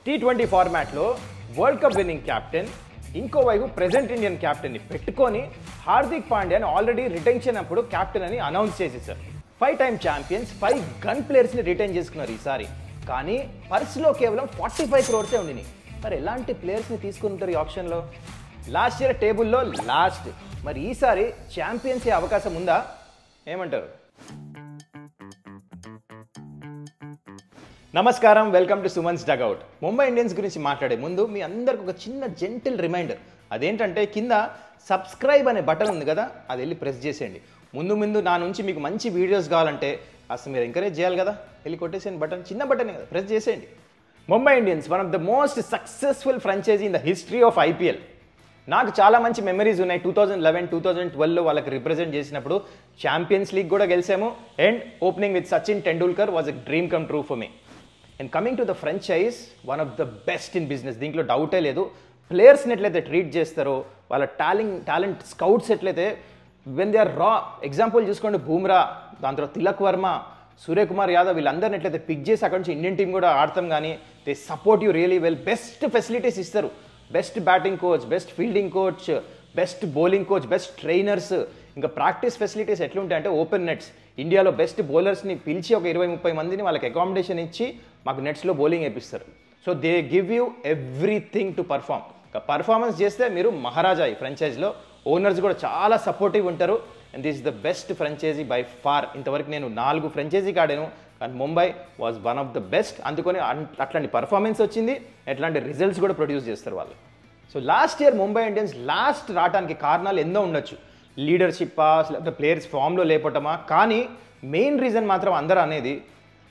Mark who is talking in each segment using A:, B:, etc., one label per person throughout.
A: T20 ఫార్మాట్లో world cup winnowing captain ఇంకోవైపు present Indian క్యాప్టెన్ని పెట్టుకొని హార్దిక్ పాండ్యాని ఆల్రెడీ రిటెన్షన్ అప్పుడు క్యాప్టెన్ అని అనౌన్స్ చేసేసారు. 5 టైమ్ ఛాంపియన్స్ 5 గన్ ప్లేయర్స్ని రిటైన్ చేసుకున్నారు ఈసారి. కానీ పర్సులో కేవలం 45 crores ఉండినాయి. మరి ఎలాంటి ప్లేయర్స్ని తీసుకుంటారు ఈ ఆప్షన్లో? లాస్ట్ ఇయర్ టేబుల్లో లాస్ట్. మరి ఈసారి ఛాంపియన్స్ అయ్యే అవకాశం ఉందా? ఏమంటారు? నమస్కారం, welcome to Suman's dugout. Mumbai Indians గురించి మాట్లాడే ముందు మీ అందరికి ఒక చిన్న జెంటిల్ రిమైండర్. అదేంటంటే కింద సబ్స్క్రైబ్ అనే బటన్ ఉంది కదా, అది వెళ్ళి ప్రెస్ చేసేయండి. ముందు నా నుంచి మీకు మంచి వీడియోస్ కావాలంటే అసలు మీరు ఎంకరేజ్ చేయాలి కదా, వెళ్ళి కొట్టేసేయండి బటన్, చిన్న బటన్ కదా, ప్రెస్ చేసేయండి. Mumbai Indians one of the most successful franchise in the history of IPL. నాకు చాలా మంచి మెమరీస్ ఉన్నాయి. 2011, 2012లో వాళ్ళకి రిప్రజెంట్ చేసినప్పుడు ఛాంపియన్స్ లీగ్ కూడా గెలిచాము. And opening with Sachin Tendulkar was a dream come true for me. And coming to the franchise, one of the best in business, దీంట్లో డౌటే లేదు. ప్లేయర్స్ని ఎట్లయితే ట్రీట్ చేస్తారో, వాళ్ళ టాలెంట్ స్కౌట్స్ ఎట్లయితే when they are raw, example చూసుకోండి బూమ్రా, దాని తర్వాత తిలక్ వర్మ, సూర్యకుమార్ యాదవ్, వీళ్ళందరిని ఎట్లయితే పిక్ చేసి అక్కడ నుంచి ఇండియన్ టీం కూడా ఆడతాం. కానీ they support you really well. Best facilities ఇస్తారు. Best batting coach, best fielding coach, best bowling coach, best trainers. ఇంకా ప్రాక్టీస్ ఫెసిలిటీస్ ఎట్లుంటాయంటే ఓపెన్ నెట్స్. ఇండియాలో బెస్ట్ బౌలర్స్ని పిలిచి ఒక 20-30 మందిని వాళ్ళకి అకామిడేషన్ ఇచ్చి మాకు నెట్స్లో బౌలింగ్ వేపిస్తారు. So they give you everything to perform. Performance చేస్తే మీరు మహారాజా ఈ ఫ్రాంచైజీలో. ఓనర్స్ కూడా చాలా సపోర్టివ్ ఉంటారు. And this is the best franchise by far. ఇంతవరకు నేను 4 ఫ్రాంచైజీకి ఆడాను, కానీ Mumbai was one of the best. అందుకని అట్లాంటి పర్ఫార్మెన్స్ వచ్చింది, అట్లాంటి రిజల్ట్స్ కూడా ప్రొడ్యూస్ చేస్తారు వాళ్ళు. So last year Mumbai Indians last రావడానికి కారణాలు ఎన్నో ఉండొచ్చు. లీడర్షిప్పా, లేకపోతే ప్లేయర్స్ ఫామ్లో లేపటమా, కానీ మెయిన్ రీజన్ మాత్రం అందరూ అనేది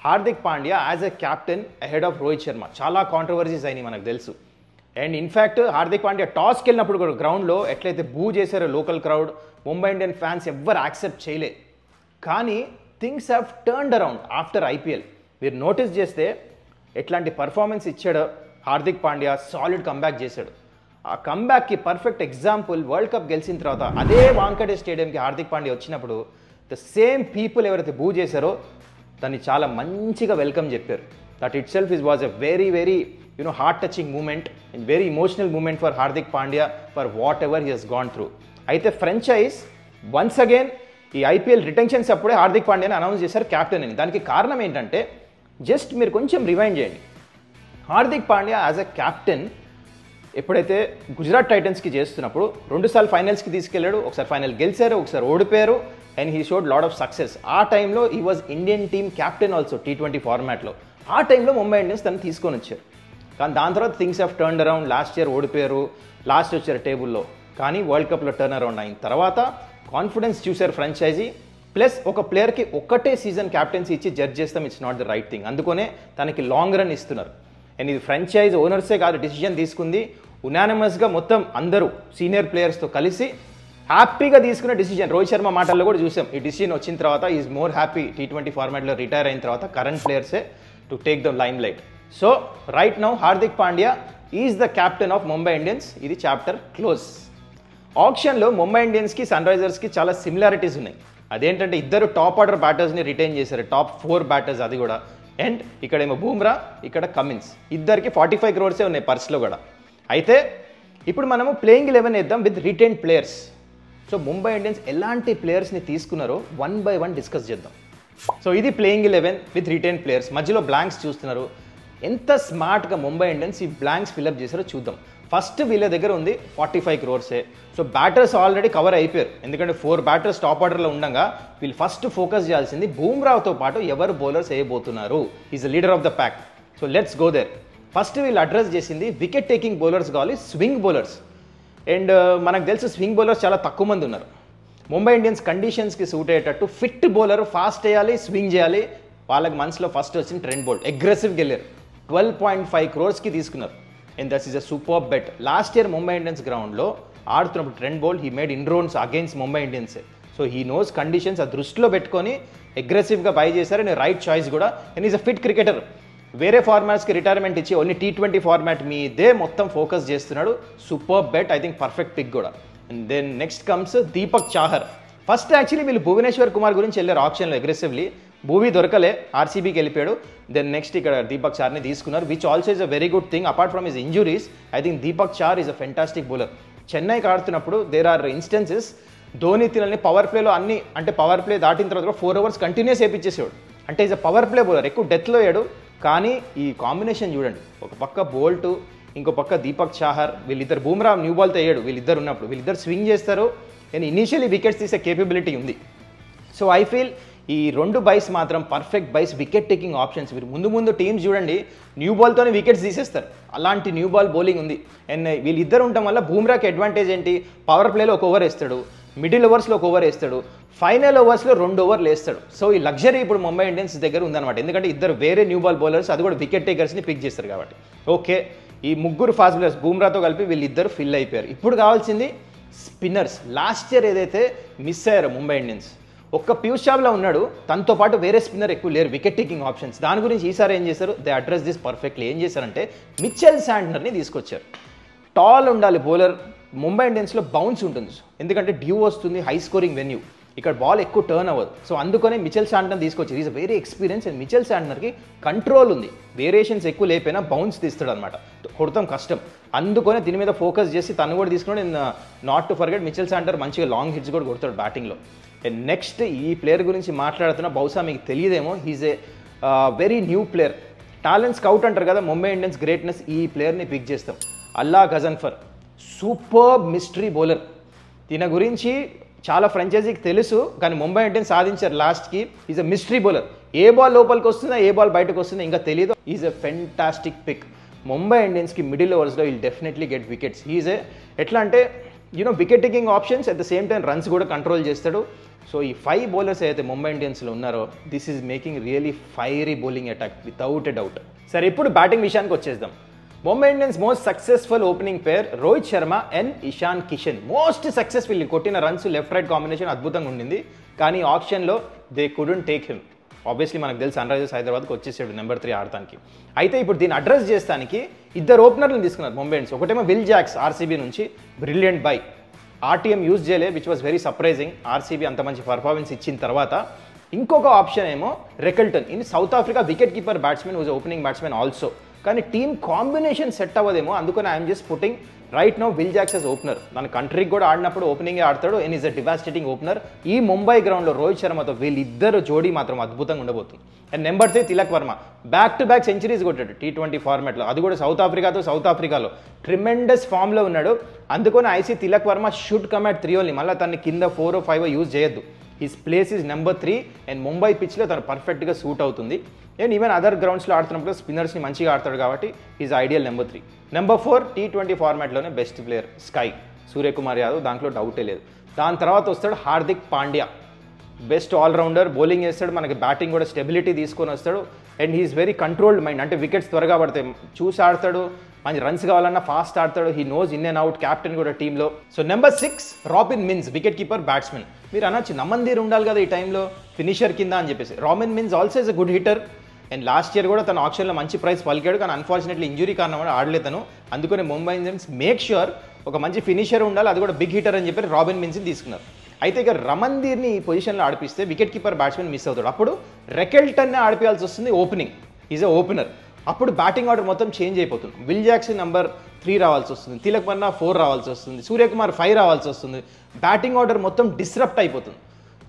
A: Hardik Pandya as a captain ahead of Rohit Sharma. చాలా కాంట్రవర్సీస్ అయినాయి మనకు తెలుసు. అండ్ ఇన్ఫ్యాక్ట్ హార్దిక్ పాండ్యా టాస్కి వెళ్ళినప్పుడు కూడా గ్రౌండ్లో ఎట్లయితే బూ చేశారో local crowd, Mumbai Indian fans ఎవ్వరు యాక్సెప్ట్ చేయలే. కానీ things have turned around after IPL. మీరు నోటీస్ చేస్తే ఎట్లాంటి పర్ఫార్మెన్స్ ఇచ్చాడో హార్దిక్ పాండ్యా, సాలిడ్ కంబ్యాక్ చేశాడు. ఆ కంబ్యాక్కి పర్ఫెక్ట్ ఎగ్జాంపుల్ వరల్డ్ కప్ గెలిచిన తర్వాత అదే వాంకడే స్టేడియంకి హార్దిక్ పాండ్యా వచ్చినప్పుడు ద సేమ్ పీపుల్ ఎవరైతే బూ చేశారో దాన్ని చాలా మంచిగా వెల్కమ్ చెప్పారు. That itself was a very very heart touching moment and very emotional moment for Hardik Pandya for whatever he he's gone through. అయితే ఫ్రాంచైజ్ వన్స్ అగైన్ ఈ ఐపీఎల్ రిటెన్షన్స్ అప్పుడే హార్దిక్ పాండ్యాని అనౌన్స్ చేశారు క్యాప్టెన్ అని. దానికి కారణం ఏంటంటే జస్ట్ మీరు కొంచెం రివైండ్ చేయండి. Hardik Pandya as a captain ఎప్పుడైతే గుజరాత్ టైటన్స్కి చేస్తున్నప్పుడు 2 సార్లు ఫైనల్స్కి తీసుకెళ్లాడు. ఒకసారి ఫైనల్ గెలిచారు, ఒకసారి ఓడిపోయారు. And he showed lot of success. ఆ టైంలో ఈ was Indian team captain also T20 ఫార్మాట్లో. ఆ టైంలో ముంబై ఇండియన్స్ తను తీసుకొని వచ్చారు. కానీ దాని తర్వాత things have turned around. Last year ఓడిపోయారు, లాస్ట్ వచ్చారు టేబుల్లో. కానీ వరల్డ్ కప్లో టర్న్ అరౌండ్ అయిన తర్వాత కాన్ఫిడెన్స్ చూశారు ఫ్రాంచైజీ. ప్లస్ ఒక ప్లేయర్కి ఒక్కటే సీజన్ క్యాప్టెన్సీ ఇచ్చి జడ్జ్ చేస్తాం, it's not the right thing. అందుకనే తనకి లాంగ్ రన్ ఇస్తున్నారు. అండ్ ఇది ఫ్రాంచైజ్ ఓనర్సే కాదు డిసిజన్ తీసుకుంది, ఉనానిమస్గా మొత్తం అందరూ సీనియర్ ప్లేయర్స్తో కలిసి హ్యాపీగా తీసుకున్న డిసిజన్. రోహిత్ శర్మ మాటల్లో కూడా చూసాం, ఈ డిసిజన్ వచ్చిన తర్వాత ఈజ్ మోర్ హ్యాపీ T20 ఫార్మాట్లో రిటైర్ అయిన తర్వాత కరెంట్ ప్లేయర్సే to take the limelight. So right now Hardik Pandya is the captain of Mumbai Indians. ఇది చాప్టర్ క్లోజ్. ఆప్షన్లో ముంబై ఇండియన్స్కి సన్ రైజర్స్కి చాలా సిమిలారిటీస్ ఉన్నాయి. అదేంటంటే ఇద్దరు టాప్ ఆర్డర్ బ్యాటర్స్ని రిటైన్ చేశారు, టాప్ 4 బ్యాటర్స్ అది కూడా. అండ్ ఇక్కడేమో బూమ్రా, ఇక్కడ కమిన్స్, ఇద్దరికి 45 crores ఉన్నాయి పర్స్లో కూడా. అయితే ఇప్పుడు మనము ప్లేయింగ్ 11 వేద్దాం with retain players. So Mumbai Indians ఎలాంటి ప్లేయర్స్ని తీసుకున్నారో 1 by 1 డిస్కస్ చేద్దాం. సో ఇది ప్లేయింగ్ 11 విత్ రిటైన్ ప్లేయర్స్. మధ్యలో బ్లాంక్స్ చూస్తున్నారు. ఎంత స్మార్ట్గా ముంబై ఇండియన్స్ ఈ బ్లాంక్స్ ఫిల్అప్ చేశారో చూద్దాం. ఫస్ట్ వీళ్ళ దగ్గర ఉంది 45 crores. So batters already cover అయిపోయారు, ఎందుకంటే 4 బ్యాటర్స్ టాప్ ఆర్డర్లో ఉండగా వీళ్ళు ఫస్ట్ ఫోకస్ చేయాల్సింది బూమ్రాతో పాటు ఎవరు బౌలర్స్ వేయబోతున్నారు. Is the leader of the pack. So let's go there. First వీళ్ళు అడ్రస్ చేసింది వికెట్ టేకింగ్ బౌలర్స్ కావాలి, స్వింగ్ బౌలర్స్. అండ్ మనకు తెలుసు స్వింగ్ బౌలర్స్ చాలా తక్కువ మంది ఉన్నారు. ముంబై ఇండియన్స్ కండిషన్స్కి సూట్ అయ్యేటట్టు ఫిట్ బౌలర్, ఫాస్ట్ వేయాలి, స్వింగ్ చేయాలి. వాళ్ళకి మనసులో ఫస్ట్ వచ్చింది ట్రెంట్ బోల్ట్. అగ్రెసివ్గా వెళ్ళారు, 12.5 crores తీసుకున్నారు. And that is a super bet. Last year Mumbai Indians గ్రౌండ్లో ఆడుతున్నప్పుడు Trent Boult he made inroads against Mumbai ఇండియన్సే. సో హీ నోస్ కండిషన్స్, ఆ దృష్టిలో పెట్టుకొని అగ్రెసివ్గా బై చేశారు. అండ్ రైట్ చాయిస్ కూడా. And is a fit cricketer. వేరే ఫార్మాట్స్కి రిటైర్మెంట్ ఇచ్చి ఓన్లీ T20 ఫార్మాట్ మీదే మొత్తం ఫోకస్ చేస్తున్నాడు. Super bet, I think perfect pick కూడా. And then next comes Deepak Chahar. First actually వీళ్ళు భువనేశ్వర్ కుమార్ గురించి వెళ్ళారు ఆప్షన్లో అగ్రెసివ్లీ. భూవీ దొరకలే, ఆర్సీబీకి వెళ్ళిపోయాడు. దెన్ నెక్స్ట్ ఇక్కడ దీపక్ చార్ని తీసుకున్నారు, which also is a very good thing. Apart from his injuries, I think Deepak Chahar is a fantastic bowler. చెన్నైకి ఆడుతున్నప్పుడు దేర్ ఆర్ ఇన్స్టెన్సెస్ ధోని తినల్ని పవర్ ప్లేలో అన్ని, అంటే పవర్ ప్లే దాటిన తర్వాత 4 overs కంటిన్యూస్ వేయించేసేవాడు. అంటే is a power play bowler, ఎక్కువ డెత్లో వేయడు. కానీ ఈ కాంబినేషన్ చూడండి, ఒక పక్క బోల్ట్, ఇంకో పక్క దీపక్ చాహర్, వీళ్ళిద్దరు బూమ్రా న్యూ బాల్తో వేయడు, వీళ్ళిద్దరు ఉన్నప్పుడు వీళ్ళిద్దరు స్వింగ్ చేస్తారు. అండ్ ఇనీషియలీ వికెట్స్ తీసే కేపబిలిటీ ఉంది. సో ఐ ఫీల్ ఈ 2 బైస్ మాత్రం perfect buys, wicket taking options. మీరు ముందు టీమ్స్ చూడండి న్యూ బాల్తోనే వికెట్స్ తీసేస్తారు, అలాంటి న్యూ బాల్ బౌలింగ్ ఉంది. అండ్ వీళ్ళిద్దరు ఉండటం వల్ల బూమ్రాకి అడ్వాంటేజ్ ఏంటి, పవర్ ప్లేలో 1 over వేస్తాడు, మిడిల్ ఓవర్స్లో 1 over వేస్తాడు, ఫైనల్ ఓవర్స్లో 2 overs వేస్తాడు. సో ఈ లగ్జరీ ఇప్పుడు ముంబై ఇండియన్స్ దగ్గర ఉందన్నమాట. ఎందుకంటే ఇద్దరు వేరే న్యూ బాల్ బౌలర్స్, అది కూడా వికెట్ టేకర్స్ని పిక్ చేస్తారు కాబట్టి. ఓకే, ఈ ముగ్గురు ఫాస్ట్ బౌలర్స్ బూమ్రాతో కలిపి వీళ్ళిద్దరు ఫిల్ అయిపోయారు. ఇప్పుడు కావాల్సింది స్పిన్నర్స్. లాస్ట్ ఇయర్ ఏదైతే మిస్ అయ్యారో ముంబై ఇండియన్స్, ఒక్క పీయూష్ చావ్లా ఉన్నాడు, తనతో పాటు వేరే స్పిన్నర్ ఎక్కువ లేరు వికెట్ టేకింగ్ ఆప్షన్స్. దాని గురించి ఈసారి ఏం చేశారు, దే అడ్రస్ దిస్ పర్ఫెక్ట్లీ. ఏం చేశారంటే మిచెల్ శాంట్నర్ని తీసుకొచ్చారు. టాల్ ఉండాలి బౌలర్. ముంబై ఇండియన్స్లో బౌన్స్ ఉంటుంది, ఎందుకంటే డ్యూ వస్తుంది, హై స్కోరింగ్ వెన్యూ, ఇక్కడ బాల్ ఎక్కువ టర్న్ అవ్వదు. సో అందుకనే మిచెల్ శాంట్నర్ తీసుకొచ్చారు. Is very experience. And Mitchell శాంట్నర్కి కంట్రోల్ ఉంది, వేరియేషన్స్ ఎక్కువ లేకపోయినా బౌన్స్ తీస్తాడు అనమాట, కొడతాం కష్టం. అందుకనే దీని మీద ఫోకస్ చేసి తను కూడా తీసుకున్నాడు. And not to forget Mitchell Santner మంచిగా లాంగ్ హిట్స్ కూడా కొడతాడు బ్యాటింగ్లో. అండ్ నెక్స్ట్ ఈ ప్లేయర్ గురించి మాట్లాడుతున్నా, బహుశా మీకు తెలియదేమో, he's a very new player. Talent scout అంటారు కదా, ముంబై ఇండియన్స్ గ్రేట్నెస్, ఈ ప్లేయర్ని పిక్ చేస్తాం. Allah Ghazanfar, super mystery bowler. దీని గురించి చాలా ఫ్రాంచైజీకి తెలుసు, కానీ ముంబై ఇండియన్స్ సాధించారు లాస్ట్కి. Is a mystery bowler. ఏ బాల్ లోపలికి వస్తుందో, ఏ బాల్ బయటకు వస్తుందో ఇంకా తెలియదు. Is a fantastic pick. Mumbai ఇండియన్స్కి మిడిల్ ఓవర్స్లో will definitely get wickets. Is a ఎట్లా అంటే wicket taking options, at the same time runs కూడా కంట్రోల్ చేస్తాడు. సో ఈ 5 bowlers అయితే ముంబై ఇండియన్స్లో ఉన్నారో, this is making really fiery bowling attack without a doubt. సరే, ఇప్పుడు బ్యాటింగ్ విషయానికి వచ్చేద్దాం. Mumbai Indians most successful opening pair Rohit Sharma and Ishan Kishan. Most successful, కొట్టిన రన్స్ లెఫ్ట్ రైట్ కాంబినేషన్ అద్భుతంగా ఉండింది. కానీ ఆప్షన్లో they couldn't take him. Obviously మనకు తెలుసు సన్ రైజర్స్ హైదరాబాద్కి వచ్చేసాడు నెంబర్ 3 ఆడటానికి. అయితే ఇప్పుడు దీన్ని అడ్రస్ చేస్తానికి 2 ఓపెనర్లను తీసుకున్నారు ముంబై ఇండియన్స్. ఒకటేమో విల్ జాక్స్ ఆర్సీబీ నుంచి, బ్రిలియంట్ బై. ఆర్టీఎం యూజ్ చేయలే, which was very surprising. RCB అంత మంచి పర్ఫార్మెన్స్ ఇచ్చిన తర్వాత ఇంకొక ఆప్షన్ ఏమో Rickelton, in South Africa wicket keeper batsmen, was opening batsmen also. కానీ టీమ్ కాంబినేషన్ సెట్ అవ్వదేమో, అందుకని I'm just putting right now will Jacks as opener. తన కంట్రీకి కూడా ఆడినప్పుడు ఓపెనింగే ఆడతాడు, and is a devastating opener. ఈ ముంబై గ్రౌండ్లో రోహిత్ శర్మతో వీళ్ళిద్దరు జోడీ మాత్రం అద్భుతంగా ఉండబోతుంది. And number 3 Tilak Varma, back to back centuries కొట్టాడు T20 ఫార్మాట్లో, అది కూడా సౌత్ ఆఫ్రికాలో ట్రిమెండస్ ఫామ్లో ఉన్నాడు. అందుకని I see Tilak Varma should come at 3 only. మళ్ళీ తన కింద 4 or 5 యూజ్ చేయొద్దు. His place is number 3 and Mumbai పిచ్లో తను పర్ఫెక్ట్గా సూట్ అవుతుంది. అండ్ ఈవెన్ అదర్ గ్రౌండ్స్లో ఆడుతున్నప్పుడు స్పిన్నర్స్ని మంచిగా ఆడతాడు కాబట్టి is ideal number 3. Number 4 T20 ఫార్మాట్లోనే బెస్ట్ ప్లేయర్ స్కై, సూర్యకుమార్ యాదవ్, దాంట్లో డౌటే లేదు. దాని తర్వాత వస్తాడు Hardik Pandya, best all-rounder, bowling చేస్తాడు, మనకి బ్యాటింగ్ కూడా స్టెబిలిటీ తీసుకొని వస్తాడు. And he is very controlled mind, అంటే వికెట్స్ త్వరగా పడతాయి, చూసి ఆడతాడు, మంచి రన్స్ కావాలన్నా ఫాస్ట్ ఆడతాడు. He knows in and out, captain కూడా టీంలో. So number 6 Robin Minz, wicket keeper batsmen. మీరు అనొచ్చు నమందీర్ ఉండాలి కదా ఈ టైంలో ఫినిషర్ కింద అని చెప్పేసి. Robin mince also is a good hitter. And last year కూడా తన ఆప్షన్లో మంచి ప్రైస్ పలికాడు, కానీ అన్ఫార్చునేట్లీ ఇంజురీ కారణం కూడా ఆడలేదు తను. అందుకని ముంబై ఇండియన్స్ మేక్ ష్యూర్ ఒక మంచి ఫినిషర్ ఉండాలి, అది కూడా బిగ్ హిటర్ అని చెప్పి రాబిన్ మిన్స్ని తీసుకున్నారు. అయితే ఇక రమన్దీర్ని ఈ పొజిషన్లో ఆడిపిస్తే వికెట్ కీపర్ బ్యాట్స్మెన్ మిస్ అవుతాడు. అప్పుడు రెకెల్టన్నే ఆడిపించాల్సి వస్తుంది ఓపెనింగ్, ఈజ్ అ ఓపెనర్. అప్పుడు బ్యాటింగ్ ఆర్డర్ మొత్తం చేంజ్ అయిపోతుంది. విల్ జాక్స్ నెంబర్ 3 రావాల్సి వస్తుంది, తిలక్ వర్మ 4 రావాల్సి వస్తుంది, సూర్యకుమార్ 5 రావాల్సి వస్తుంది. బ్యాటింగ్ ఆర్డర్ మొత్తం డిస్రప్ట్ అయిపోతుంది.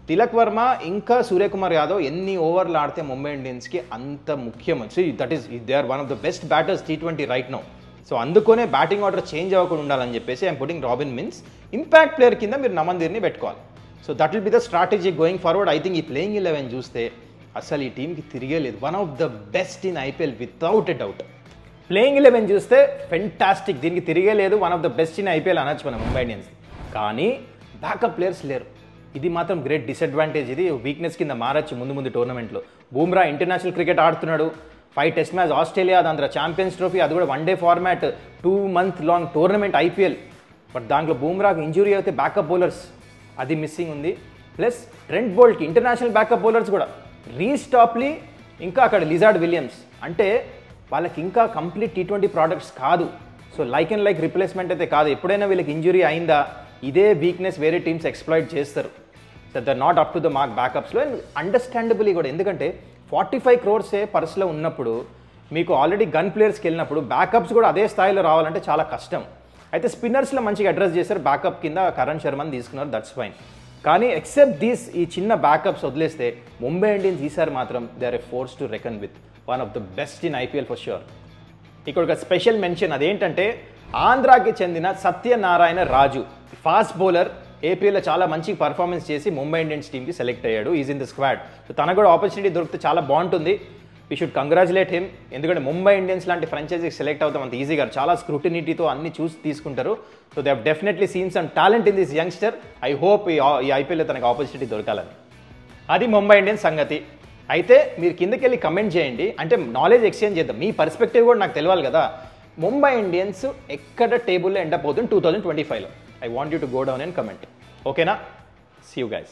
A: తిలక్ వర్మ ఇంకా సూర్యకుమార్ యాదవ్ ఎన్ని ఓవర్లు ఆడితే ముంబై ఇండియన్స్కి అంత ముఖ్యం. That is they are one of the best batters T20 right now. So అందుకనే బ్యాటింగ్ ఆర్డర్ చేంజ్ అవ్వకుండా ఉండాలని చెప్పేసి I'm putting Robin Minz. Impact player కింద మీరు నమందీర్ని పెట్టుకోవాలి. So that will be the strategy going forward. I think ఈ ప్లేయింగ్ 11 చూస్తే అసలు ఈ టీంకి తిరిగే లేదు. One of the best in IPL without a doubt. Playing 11 చూస్తే ఫెంటాస్టిక్, దీనికి తిరిగే లేదు, one of the best in IPL అనొచ్చు మన ముంబై ఇండియన్స్. కానీ బ్యాకప్ ప్లేయర్స్ లేరు, ఇది మాత్రం గ్రేట్ డిసడ్వాంటేజ్. ఇది వీక్నెస్ కింద మారచ్చు ముందు టోర్నమెంట్లో. బూమ్రా ఇంటర్నేషనల్ క్రికెట్ ఆడుతున్నాడు, 5 టెస్ట్ మ్యాచ్ ఆస్ట్రేలియా, దాని తర్వాత ఛాంపియన్స్ ట్రోఫీ, అది కూడా 1 day format, 2 month long tournament IPL. But దాంట్లో బూమ్రాకి ఇంజురీ అయితే బ్యాకప్ బౌలర్స్ అది మిస్సింగ్ ఉంది. ప్లస్ ట్రెంట్ బోల్ట్కి ఇంటర్నేషనల్ బ్యాకప్ బౌలర్స్ కూడా, రీస్ టాప్లీ, ఇంకా అక్కడ లిజార్డ్ విలియమ్స్, అంటే వాళ్ళకి ఇంకా కంప్లీట్ T20 ప్రోడక్ట్స్ కాదు. So like and like replacement అయితే కాదు. ఎప్పుడైనా వీళ్ళకి ఇంజురీ అయిందా, ఇదే వీక్నెస్ వేరే టీమ్స్ ఎక్స్ప్లాయిట్ చేస్తారు. That they not up to the mark బ్యాకప్స్లో. అండ్ అండర్స్టాండబుల్లీ కూడా, ఎందుకంటే 45 crores పర్స్లో ఉన్నప్పుడు మీకు ఆల్రెడీ గన్ ప్లేయర్స్కి వెళ్ళినప్పుడు బ్యాకప్స్ కూడా అదే స్థాయిలో రావాలంటే చాలా కష్టం. అయితే స్పిన్నర్స్లో మంచిగా అడ్రస్ చేశారు, బ్యాకప్ కింద కరణ్ శర్మని తీసుకున్నారు, దట్స్ ఫైన్. కానీ ఎక్సెప్ట్ దీస్ ఈ చిన్న బ్యాకప్స్ వదిలేస్తే ముంబై ఇండియన్స్ ఈసారి మాత్రం they are a force to reckon with, one of the best in IPL for sure. ఇక్కడ ఒక స్పెషల్ మెన్షన్, అదేంటంటే ఆంధ్రాకి చెందిన సత్యనారాయణ రాజు, ఫాస్ట్ బౌలర్, ఏపీఎల్లో చాలా మంచి పర్ఫార్మెన్స్ చేసి ముంబై ఇండియన్స్ టీమ్కి సెలెక్ట్ అయ్యాడు. Is in the squad. So తనకు కూడా ఆపర్చునిటీ దొరికితే చాలా బాగుంటుంది. We should congratulate him. ఎందుకంటే ముంబై ఇండియన్స్ లాంటి ఫ్రాంచైజీకి సెలెక్ట్ అవుతాం అంత ఈజీగా, చాలా స్క్రూటినిటీతో అన్ని చూసి తీసుకుంటారు. So they have definitely scene some talent in this youngster. I hope ఈ ఐపీఎల్లో తనకు ఆపర్చునిటీ దొరకాలని. అది ముంబై ఇండియన్స్ సంగతి. అయితే మీరు కిందకి వెళ్ళి కమెంట్ చేయండి, అంటే నాలెడ్జ్ ఎక్స్చేంజ్ చేద్దాం. మీ పర్స్పెక్టివ్ కూడా నాకు తెలియాలి కదా. ముంబై ఇండియన్స్ ఎక్కడ టేబుల్లో ఎండ్ అప్ అవుతుంది 2025లో? I want you to go down and comment. Okay na? See you guys.